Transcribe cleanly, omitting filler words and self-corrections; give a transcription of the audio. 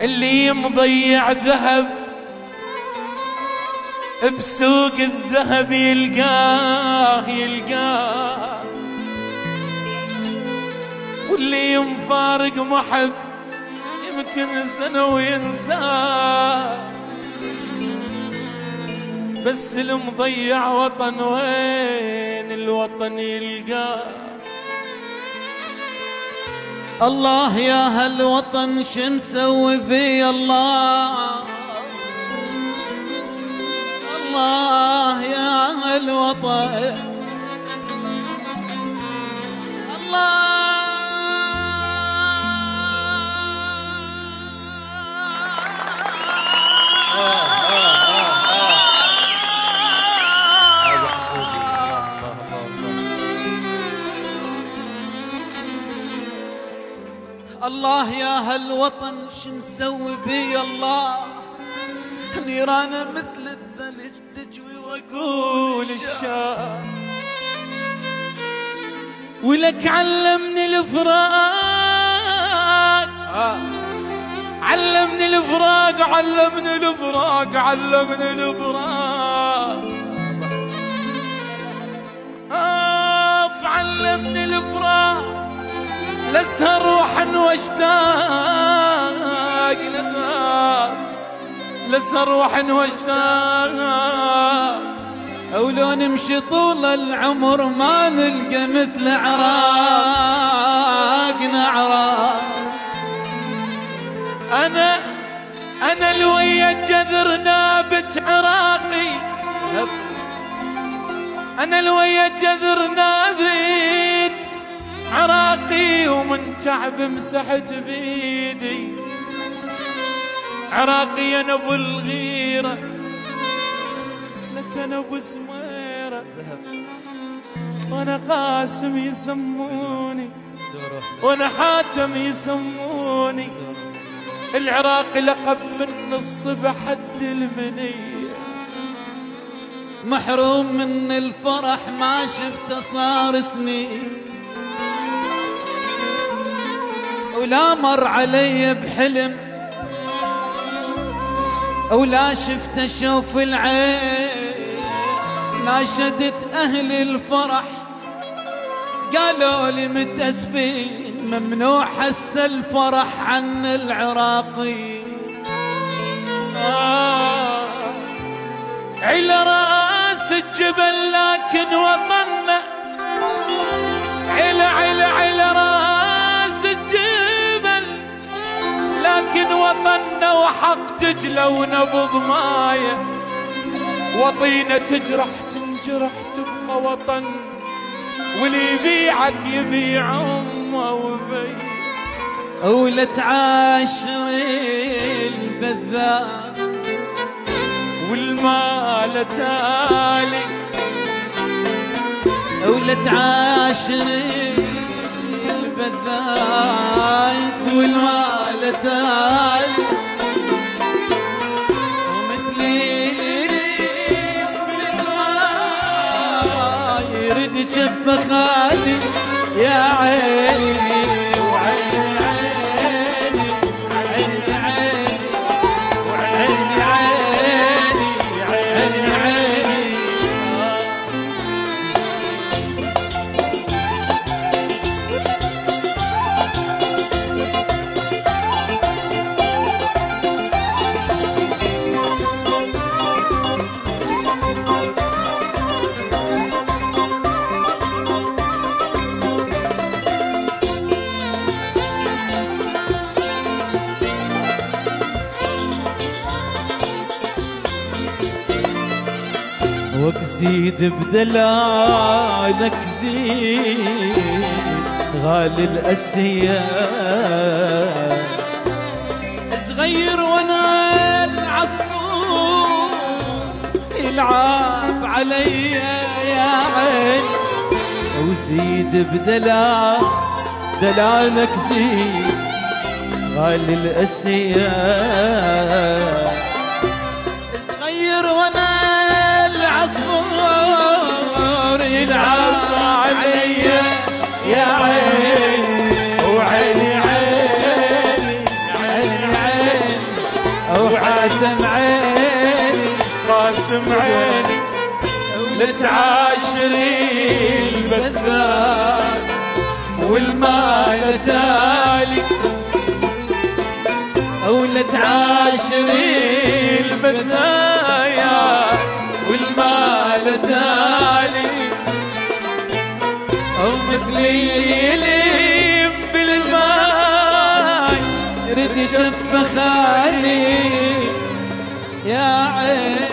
اللي مضيع ذهب بسوق الذهب يلقاه، واللي مفارق محب يمكن سنة وينساه، بس المضيع وطن وين الوطن يلقاه. الله يا هالوطن شمسوي بي الله، الله يا هالوطن الله. الله يا هالوطن شمسوي بي الله، نيرانه مثل الثلج تجوي واقول الشام، ولك علمني الفراق علمني الفراق علمني الفراق علمني الفراق علمني الفراق، لسه روحا واشتاق لسه روحا واشتاق، ولو نمشي طول العمر ما نلقى مثل عراقنا عراق. أنا الويا جذر نابت عراقي، أنا الويا جذر نابت عراقي، ومن تعب مسحت بيدي عراقي. أنا أبو الغيرة لك أنا أبو سميرة، وأنا قاسم يسموني وأنا حاتم يسموني، العراقي لقب من الصبح حد المنية، محروم من الفرح ما شفته صار سنين، ولا مر علي بحلم ولا شفت اشوف العين، ناشدت اهل الفرح قالوا لي متاسفين ممنوع حس الفرح عن العراقي. على راس الجبل لكن وطننا، على راس الجبل لكن وطننا، وحق دجلة ونبض مايه، وطينة تجرح تنجرح تبقى وطن، واللي يبيعك يبيع امه وبي، ولا تعاشر البذاء والمال تالي، ولا تعاشر البذاء والمال تالي، ومثلي يريد يشف خالي يا عيني وعيني عيني عيني عيني وعيني عيني عيني عيني. وكزيد بدلالك زيد غالي الأسياد، صغير وانا العصفور يلعب علي يا عين، وزيد بدلالك زيد غالي الأسياد، صغير وانا العصفور يلعب علي يا عيني وعيني عيني عيني عيني تعاشري البذال والمال تالي، أو لا تعاشري البذايا والمال تالي، أو مثلي اللي بالماي يريد يشفخ علي يا عيني.